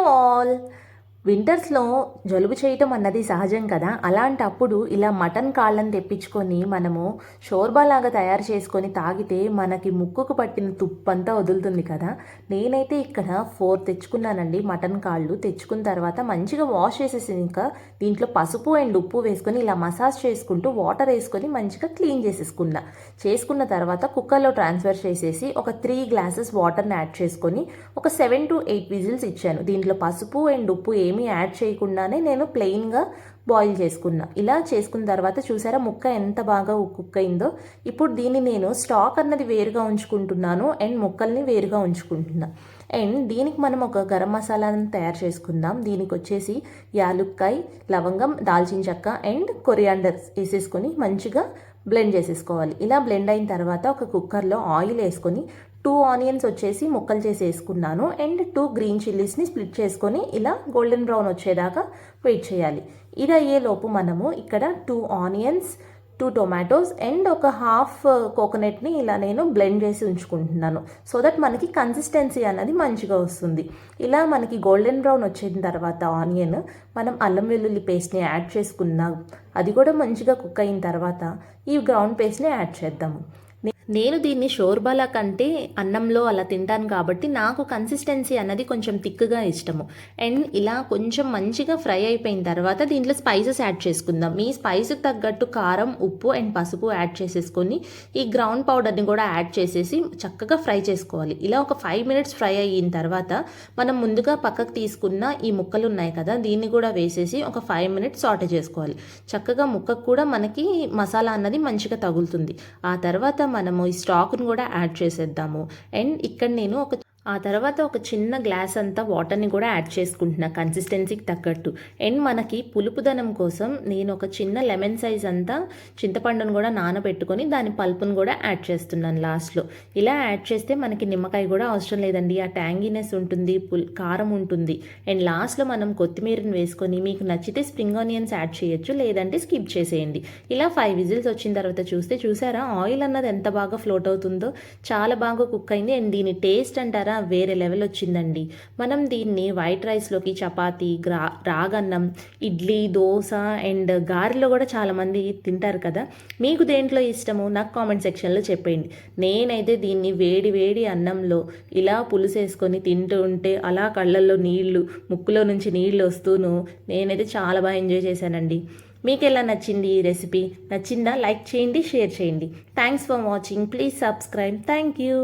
Hello all. వింటర్స్లో జలుబు చేయటం అన్నది సహజం కదా. అలాంటప్పుడు ఇలా మటన్ కాళ్ళని తెప్పించుకొని మనము షోర్బా లాగా తయారు చేసుకొని తాగితే మనకి ముక్కుకు పట్టిన తుప్పంతా వదులుతుంది కదా. నేనైతే ఇక్కడ 4 తెచ్చుకున్నానండి మటన్ కాళ్ళు. తెచ్చుకున్న తర్వాత మంచిగా వాష్ చేసేసి ఇంకా దీంట్లో పసుపు అండ్ ఉప్పు వేసుకొని ఇలా మసాజ్ చేసుకుంటూ వాటర్ వేసుకొని మంచిగా క్లీన్ చేసుకున్న తర్వాత కుక్కర్లో ట్రాన్స్ఫర్ చేసేసి ఒక 3 గ్లాసెస్ వాటర్ని యాడ్ చేసుకొని ఒక 7 to 8 విజిల్స్ ఇచ్చాను. దీంట్లో పసుపు అండ్ ఉప్పు ఏమీ యాడ్ చేయకుండానే నేను ప్లెయిన్గా బాయిల్ చేసుకున్నా. ఇలా చేసుకున్న తర్వాత చూసారా ముక్క ఎంత బాగా కుక్ అయిందో. ఇప్పుడు దీన్ని నేను స్టాక్ అన్నది వేరుగా ఉంచుకుంటున్నాను అండ్ ముక్కల్ని వేరుగా ఉంచుకుంటున్నా. అండ్ దీనికి మనం ఒక గరం మసాలాను తయారు చేసుకుందాం. దీనికి వచ్చేసి యాలుక్కాయ, లవంగం, దాల్చిన చెక్క అండ్ కొరియాండర్ వేసేసుకొని మంచిగా బ్లెండ్ చేసేసుకోవాలి. ఇలా బ్లెండ్ అయిన తర్వాత ఒక కుక్కర్లో ఆయిల్ వేసుకొని 2 ఆనియన్స్ వచ్చేసి ముక్కలు చేసి వేసుకున్నాను అండ్ 2 గ్రీన్ చిల్లీస్ని స్ప్లిట్ చేసుకొని ఇలా గోల్డెన్ బ్రౌన్ వచ్చేదాకా వెయిట్ చేయాలి. ఇది అయ్యేలోపు మనము ఇక్కడ 2 ఆనియన్స్, 2 టొమాటోస్ అండ్ ఒక హాఫ్ కోకోనట్ని ఇలా నేను బ్లెండ్ చేసి ఉంచుకుంటున్నాను. సో దట్ మనకి కన్సిస్టెన్సీ అనేది మంచిగా వస్తుంది. ఇలా మనకి గోల్డెన్ బ్రౌన్ వచ్చిన తర్వాత ఆనియన్ మనం అల్లం వెల్లుల్లి పేస్ట్ని యాడ్ చేసుకున్నాం. అది కూడా మంచిగా కుక్ అయిన తర్వాత ఈ గ్రౌండ్ పేస్ట్ని యాడ్ చేద్దాము. నేను దీన్ని షోర్బాలా కంటే అన్నంలో అలా తింటాను కాబట్టి నాకు కన్సిస్టెన్సీ అన్నది కొంచెం థిక్గా ఇష్టము. అండ్ ఇలా కొంచెం మంచిగా ఫ్రై అయిపోయిన తర్వాత దీంట్లో స్పైసెస్ యాడ్ చేసుకుందాం. మీ స్పైస్కి తగ్గట్టు కారం, ఉప్పు అండ్ పసుపు యాడ్ చేసేసుకొని ఈ గ్రౌండ్ పౌడర్ని కూడా యాడ్ చేసేసి చక్కగా ఫ్రై చేసుకోవాలి. ఇలా ఒక 5 minutes ఫ్రై అయిన తర్వాత మనం ముందుగా పక్కకు తీసుకున్న ఈ ముక్కలు ఉన్నాయి కదా, దీన్ని కూడా వేసేసి ఒక 5 minutes సాటే చేసుకోవాలి. చక్కగా ముక్కకు కూడా మనకి మసాలా అన్నది మంచిగా తగులుతుంది. ఆ తర్వాత మనము ఈ స్టాక్ను కూడా యాడ్ చేసేద్దాము. అండ్ ఇక్కడ నేను ఆ తర్వాత ఒక చిన్న గ్లాస్ అంతా వాటర్ని కూడా యాడ్ చేసుకుంటున్నా కన్సిస్టెన్సీకి తగ్గట్టు. అండ్ మనకి పులుపుదనం కోసం నేను ఒక చిన్న లెమన్ సైజ్ అంతా చింతపండును కూడా నానబెట్టుకొని దాని పల్పును కూడా యాడ్ చేస్తున్నాను లాస్ట్లో. ఇలా యాడ్ చేస్తే మనకి నిమ్మకాయ కూడా అవసరం లేదండి. ఆ ట్యాంగీనెస్ ఉంటుంది, కారం ఉంటుంది. అండ్ లాస్ట్లో మనం కొత్తిమీరని వేసుకొని మీకు నచ్చితే స్ప్రింగ్ ఆనియన్స్ యాడ్ చేయొచ్చు, లేదంటే స్కిప్ చేసేయండి. ఇలా 5 విజిల్స్ వచ్చిన తర్వాత చూసారా ఆయిల్ అన్నది ఎంత బాగా ఫ్లోట్ అవుతుందో. చాలా బాగా కుక్ అయింది. అండ్ దీని టేస్ట్ అంటారా వేరే లెవెల్ వచ్చిందండి. మనం దీన్ని వైట్ రైస్లోకి, చపాతీ, రాగన్నం, ఇడ్లీ, దోశ అండ్ గారెలో కూడా చాలామంది తింటారు కదా. మీకు దేంట్లో ఇష్టమో నాకు కామెంట్ సెక్షన్లో చెప్పండి. నేనైతే దీన్ని వేడి వేడి అన్నంలో ఇలా పులుసేసుకొని తింటూ ఉంటే అలా కళ్ళల్లో నీళ్లు, ముక్కులో నుంచి నీళ్లు వస్తూను నేనైతే చాలా బాగా ఎంజాయ్ చేశానండి. మీకు ఎలా నచ్చింది ఈ రెసిపీ? నచ్చిందా? లైక్ చేయండి, షేర్ చేయండి. Thanks for watching. Please subscribe. Thank you.